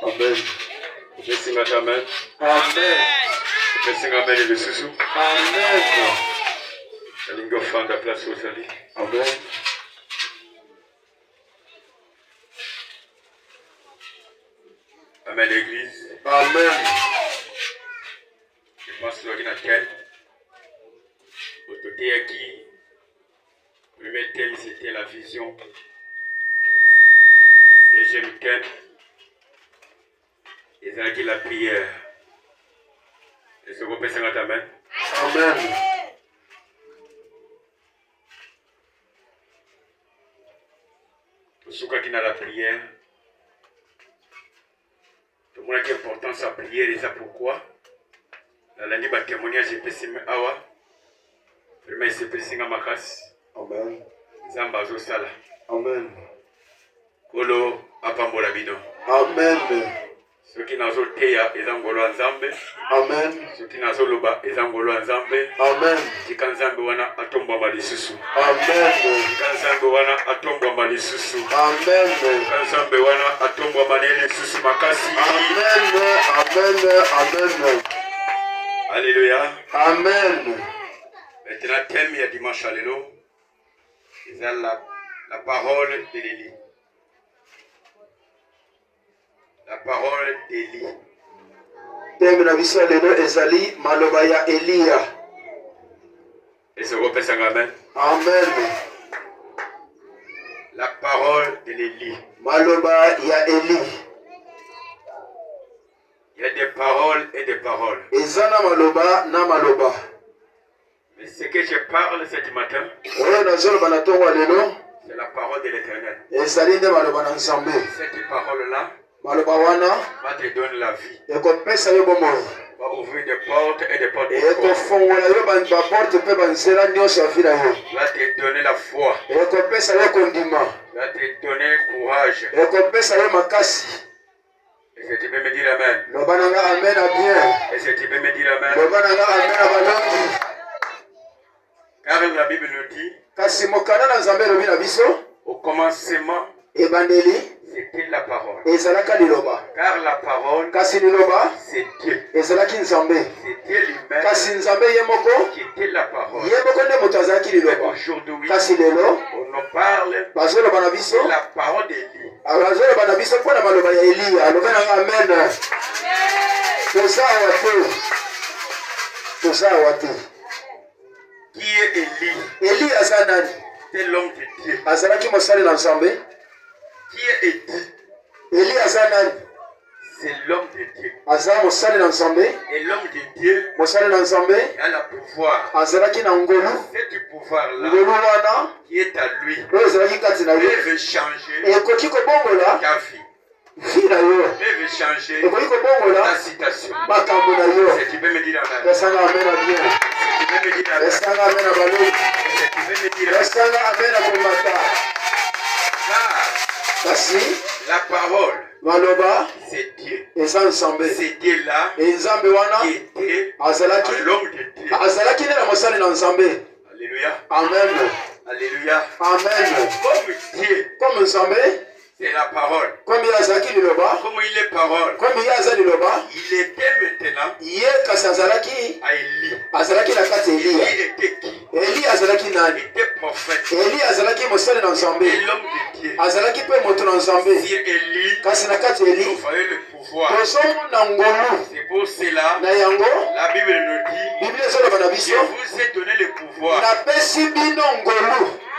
Amen. Je sing amen. Amen. Je sing amen et le sous. Amen. La ligne of la place au salut. Amen. Amen l'église. Amen. Je pense que l'on a tel. Autoté qui. Premier thème c'était la vision. Deuxième thème. Et c'est là qu'il a la prière. Et ce groupe est amen. Amen. Pour ceux qui ont la prière, tout le monde a qui importance à prier et ça pourquoi. La langue va témoignage et pessimé awa. Vraiment c'est pessimé makas. Amen. Zamba zo sala. Amen. Kolo apambola bino. Amen. Ceux qui n'ont pas été ngolo nzambe. Amen. Ceux qui n'ont pas été ngolo nzambe. Amen. Tika nzambe wana atomba malisusu. Amen. Tika nzambe wana atomba malisusu. Amen. Tika nzambe wana atomba malisusu makasi. Amen. Amen. Amen. Alléluia. Amen. Maintenant thème ya dimanche à l'élo. C'est la parole de l'Élie. La parole d'Élie. Thème na biso lelo ezali maloba ya Elia. Et ce groupe est amen. Amen. La parole de l'Élie. Maloba ya Élie. Il y a des paroles et des paroles. Ezana maloba na maloba. Mais ce que je parle cet matin, c'est la parole de l'Éternel. Cette parole-là va te donner la vie. Va ouvrir des portes et des portes. Va te donner la foi. Va te donner courage. Et si tu peux me dire amen. Et si tu peux me dire amen. Car la Bible nous dit, au commencement, c'était la parole. Car la parole, c'est Dieu. C'est Dieu lui-même qui était la parole. Aujourd'hui, on nous parle de la parole d'Élie. Qui est Élie? Élie c'est l'homme de Dieu. Qui est Élie? Élie c'est l'homme de Dieu. Et l'homme de Dieu a le pouvoir. C'est pouvoir-là qui est à lui. Il veut changer ta vie. Il veut changer ta citation. Si tu peux me dire amen. Si tu peux me dire amen. Si tu peux me dire amen. La parole, c'est Dieu. C'est Dieu là qui était l'homme de Dieu. Alléluia. Amen. Alléluia. Amen. Comme Dieu, c'est la parole. Comme il est parole. Il était maintenant à Élie. Élie était qui? Élie était prophète. Et l'homme de Dieu. Si Élie, nous voyons le pouvoir. C'est pour cela la Bible nous dit que vous êtes donné le pouvoir.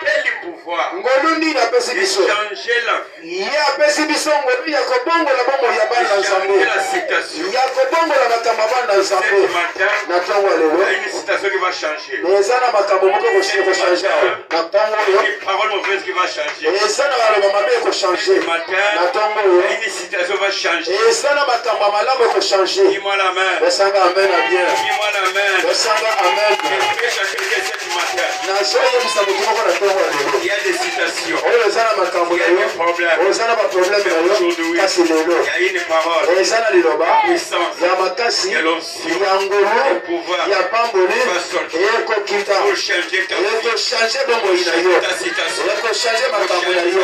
Quel pouvoir de changer la vie, de changer la citation. Ce matin, il y a une citation qui va changer. Une parole mauvaise qui va changer. Ce matin, il y a une citation qui va changer. Dis-moi la main. Dis-moi la main. Je vais changer cette matin. Il y a des situations. Il y a des problèmes. Il y a une parole. Puissance. Il y a l'onction. Il y a le pouvoir. Il va sortir pour changer ta vie. Ta situation. Pour changer ta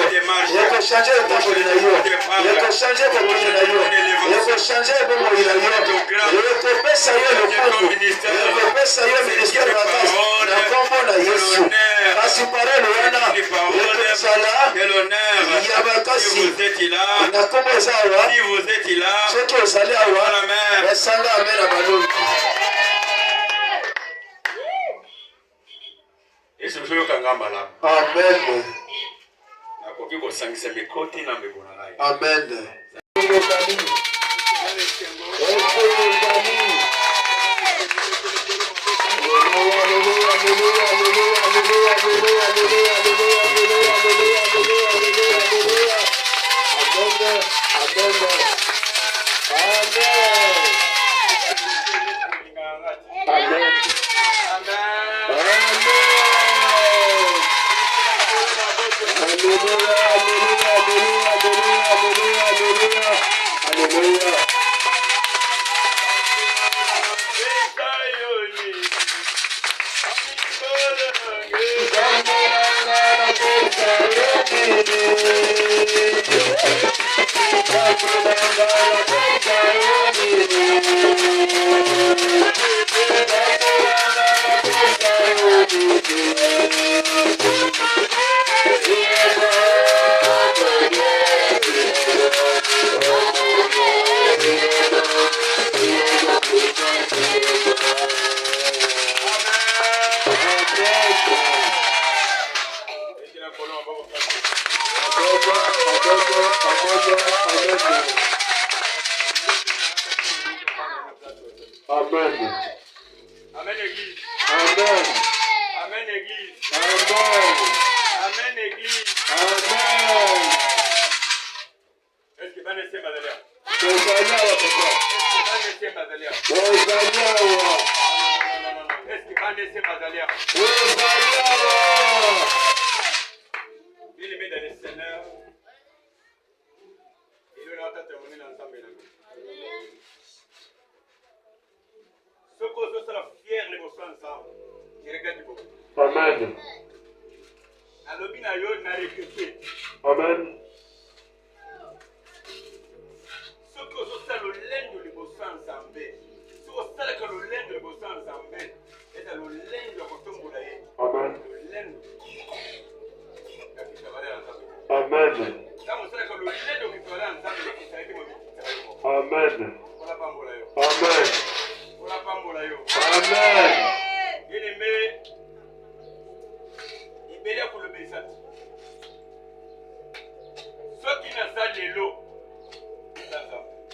démarche. Pour changer ton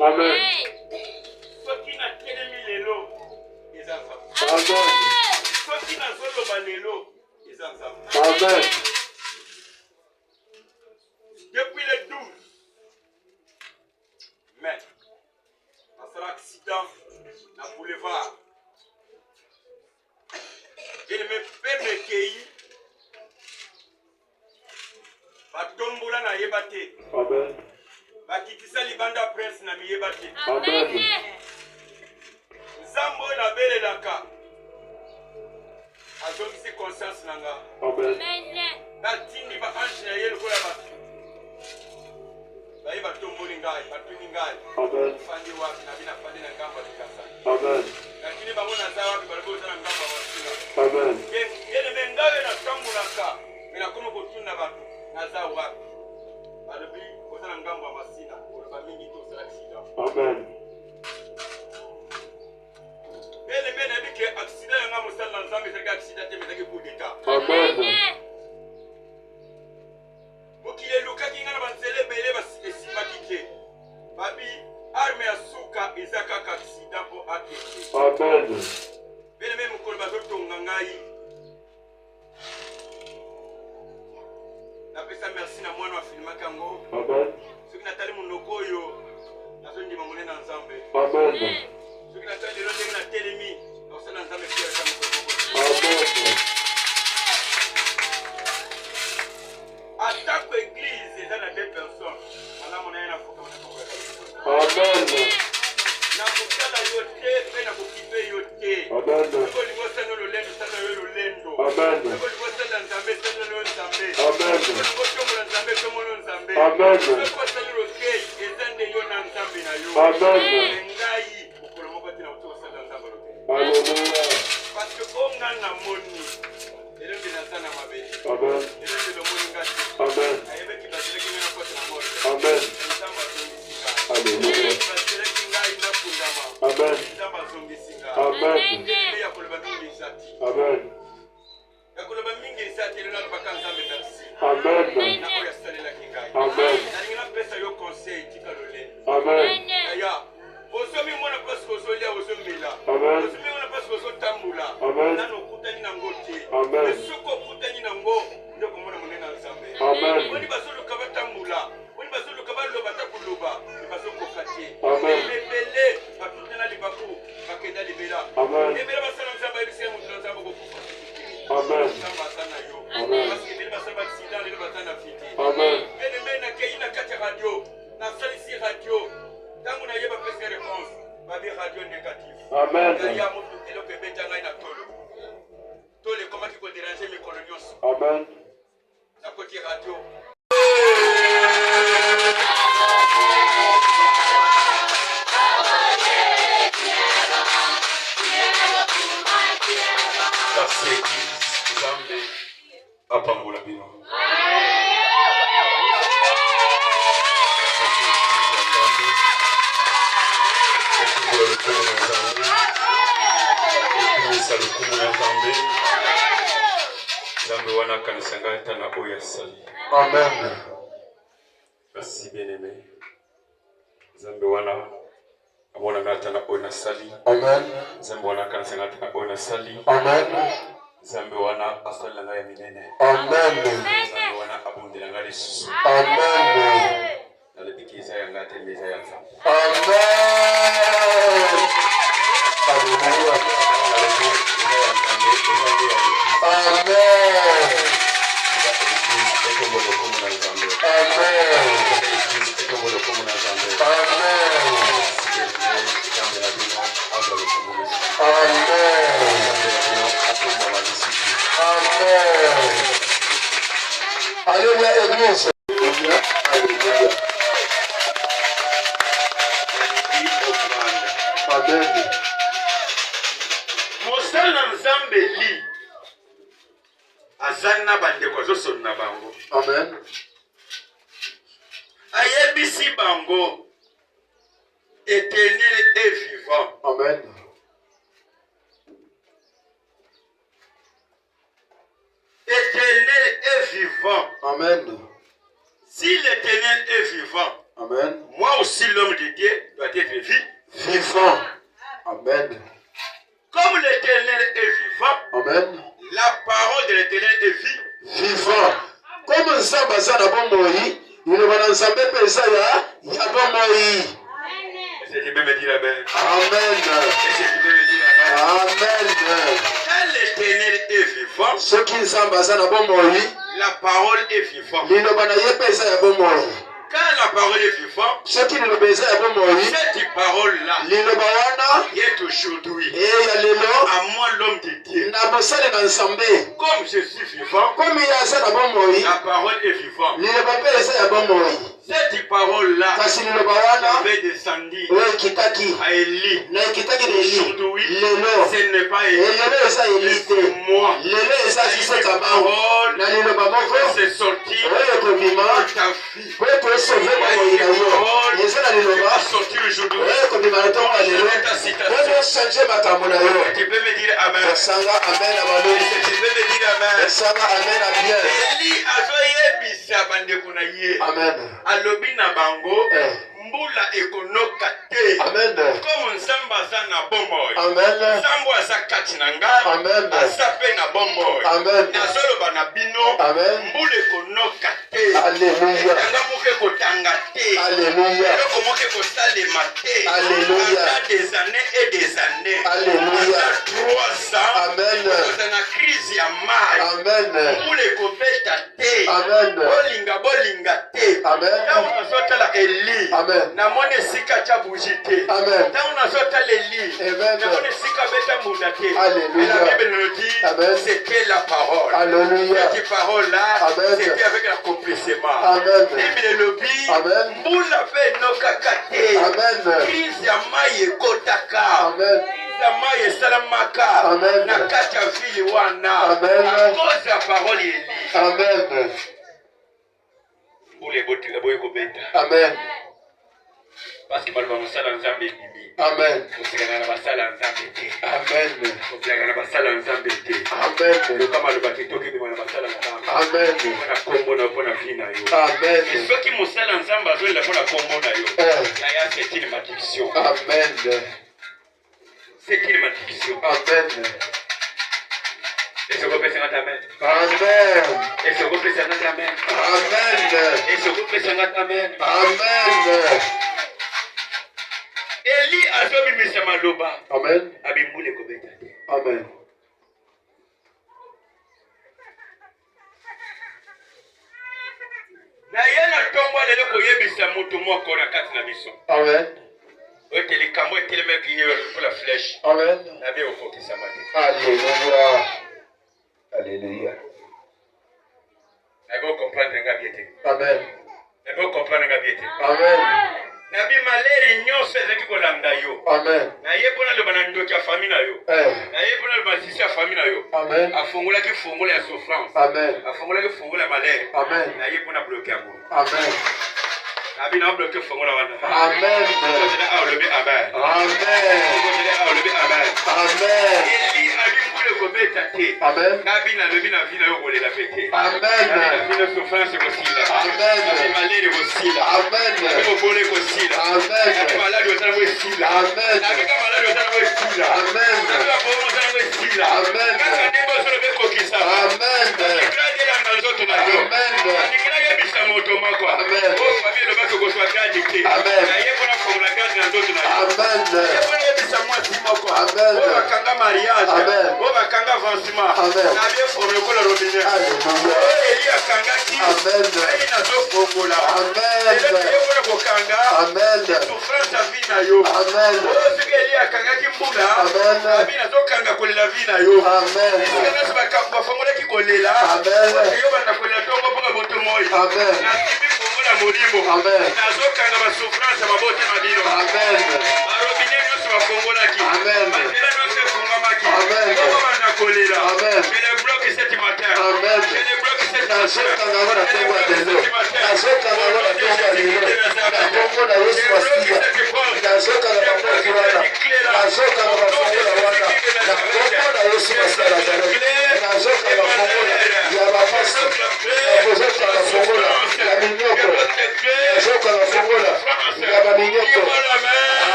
Amen. Amen. Depuis le 12 mai, ça sera accident dans le boulevard. Je ne me fais me cueillir. Batombola na yebate. Amen. Bakitisa libanda prince na miyebate. Amen. Zambo na bele laka. Azongisi conscience nanga. Amen. Batindi ba ange na yelo kola ba. Bayi batomboli ngai, batuni ngai. Amen. Fandi wapi na bina fandi na ngamba likasa. Amen. Lakini bango na zawa wapi balibo sana ngamba wasila. Amen. Yele mengawe na tambulaka. Mina komo kutuna batu na zawa wapi. Balibi kozana ngamba masina, ba mingi to sala accident. Amen. Bele bele bike accident nga musala nzambe zaka accident te metaki coup d'état. Amen. Mokile luka kinga na banzele bele basimba kike. Babi arme ya suka ezaka accident po akeke. Amen. Bele me mukolo bazotonga ngai. Napesa merci na mwana wa filmaka ngo. Amen. Soki natali monoko oyo nazondima monene na nzambe. Amen. Soki natali lelo ndenge na telemi nakosala nzambe pia eza mokolo moko. Amen. Amen. Parce que on a la monnaie. Et le binazana mabé. Amen. Et le moninga. Amen. Avec qui va se réunir à côté de la mort. Amen. Alléluia. Amen. Amen. Amen. Amen. Osomi mwana parce que osolia osomela. Amen. Osomi mwana parce que osotambula. Amen. Nano kutani na ngote. Amen. Soko kutani na ngo ndio komona monena nzambe. Amen. Woni basolo kabatambula. Woni basolo kabaloba takuloba. Basoko kati. Amen. Lebele batutena libaku bakenda libela. Amen. Lebela basala nzambe ebise mu nzambe ko kufa. Amen. Nzambe sana yo. Amen. Parce que lebela basala sida lebela basala fiti. Amen. Bene mena keina kati radio. Na salisi radio. Tangu na yeba pesa réponse, babi radio négatif. Amen. Ya mutu kilo ke betanga ina tolo. Tole comment qui peut déranger mes colonios. Amen. Na côté radio. Ça c'est Zambé apambola bino. Zambe wana kanisanga tana oya sali. Amen. Merci bien-aimé. Zambe wana amona ngata oya sali. Amen. Zambe wana kanisanga tana oya sali. Amen. Zambe wana asala ngaya minene. Amen. Zambe wana abundela ngale susu. Amen. Nalibikiza yanga tembeza yanza. Amen. Alléluia. Amen. Alléluia, Église. Alléluia. Amen. Mosala nzambe li azana bandeko zosonna bango. Amen. Ayebisi bango éternel et vivant. Amen. Éternel et vivant. Amen. Si l'éternel est vivant, Amen. moi aussi l'homme de Dieu doit être Vivant. Amen. Comme l'éternel est vivant, Amen. la parole de l'éternel est vivant. Comme nzambe aza na bomoi, liloba na nzambe mpe eza ya bomoi. Est-ce que tu peux me dire amen? Amen. Est-ce que tu peux me dire amen? Amen. Quand l'éternel est vivant, soki nzambe aza na bomoi, la parole est vivante. liloba na ye mpe eza ya bomoi. Quand la parole est vivante, soki liloba eza ya bomoi, cette parole-là liloba wana est aujourd'hui ya lelo à moi l'homme de Dieu. na mosali na nzambe. Comme je suis vivant, comme ye aza na bomoi, la parole est vivante. liloba mpe eza ya bomoi. Cette parole-là kasi liloba wana avait descendu oyo ekitaki à Élie. na ekitaki na Eli. Aujourd'hui, lelo ce n'est pas Élie. lelo eza Eli te. Moi, lelo eza siseka bango na liloba moko c'est sorti oyo ekobima ta fille. po tosauve bomoi na yo. eza na liloba Sorti aujourd'hui. oyo ekobima na ntongo ya lelo po toshange makambo na yo. Tu peux me dire amen. esanga amen na baloi. Tu peux me dire amen. esanga amen na bien. Eli azoyebisa bandeko na ye. Amen. Alobi na bango mbula ekonoka te. Amen. Comme nzambe aza na bomoi. Amen. Nzambe aza kati na ngai. Amen. Aza pe na bomoi. Amen. Nazoloba na bino. Amen. Mbula ekonoka te. Alléluia. Etanga moko ekotanga te. Alléluia. Eloko moko ekosalema te. Alléluia. Ata des années et des années. Alléluia. Ata 3 ans. Amen. Okozala na crise ya mai. Amen. Mbula ekobeta te. Amen. bolinga te. Amen. Ntango nazotala Eli, Amen. namoni esika tya buji te. Amen. Ntango nazotala Eli, Amen. namoni esika beta mbunda te. Alléluia. Et la Bible nous dit, Amen. c'était la parole. Alléluia. Cette parole-là, Amen. c'était avec l'accomplissement. Amen. Bible lobi, Amen. mbula pe nokaka te. Amen. Crise ya mai ekotaka. Amen. Crise ya mai esalamaka. Amen. Na kati ya vile wana. Amen. À cause ya parole Eli. Amen. Mbula eboye kobeta. Amen. Parce que baloba mosala nzambe ebimi. Amen. Kosekana na basala nzambe te. Amen. Kosekana na basala nzambe te. Amen. Loka maloba kitoko ebima na basala nzambe. Amen. Mpona kombo na mpona vi na yo. Amen. Et soki mosala nzambe azolela mpona kombo na yo. Yaya c'est une malédiction. Amen. C'est une malédiction. Amen. Est-ce que vous pouvez faire un amen? Amen. Est-ce que vous pouvez faire un amen? Amen. Est-ce que vous pouvez faire un amen? Amen. Eli azobimisa maloba. Amen. Abimbule kobeta te. Amen. Na ye na ntongo lelo koyebisa moto moko na kati na biso. Amen. Ote likambo etelemaki ye pour la flèche. Amen. Na be okokisama te. Alléluia. Alléluia. Na be okomprendre nga bien te. Amen. Na be okomprendre nga bien te. Amen. Na bi maleri nyonso ezaki kolanda yo. Amen. Na ye mpona loba na ndoki ya fami na yo. Na ye mpona loba sisi ya fami na yo. Amen. Afungolaki fongola ya souffrance. Amen. Afungolaki fongola ya malere. Amen. Na ye mpona bloke yango. Amen. Na bi na bloke fongola wana. Amen. Kozela aolobi amen. Amen. Kozela aolobi amen. Amen. Eli alimbule kobeta te. Amen. Na bi na lobi na vi na yo kolela pe te. Amen. Na bi na souffrance kosila. Amen. Na bi malere kosila. Amen. Na bi mobole kosila. Amen. Na bi maladi ozala kosila. Amen. Na bi maladi ozala kosila. Amen. Na bi babomo ozala kosila. Amen. Kaka ndenge ozala bekokisa. Amen. Ndingela na nzoto na yo. Amen. Ndingela yebisa moto moko. Amen. O famille lobaki kozwa grade te. Amen. Na ye mpona fongola grade na nzoto na yo. Amen. Ye mpona yebisa mwasi moko. Amen. O bakanga mariage. Amen. O bakanga avancement. Amen. Na bien fongola lokola robinet. Alléluia. O Eli akangaki. Amen. Eli nazofongola. Amen. Ye mpona kokanga. Amen. Souffrance ya vie na yo. Amen. O soki Eli akangaki mbula. Amen. Na vie nazokanga kolela vie na yo. Amen. Esika nyonso bafongolaki kolela. Amen. Yo banda kolela ntongo mpoka boto moi. Amen. Nasimi fongola molimo. Amen. Nazokanga basouffrance ya mabota na bino. Amen. Barobine nyonso bafongolaki. Amen. Banzela nyonso efungwamaki. Amen. Koko banda kolela. Amen. Je les bloque cet matin. Amen. Je les bloque cet matin. Nazokanga ngo na ntongo ya lelo. Nazokanga ngo na ntongo ya lelo. Na ntongo na Yesu Masiya. Nazokanga bakozi wana. Nazokanga bakozi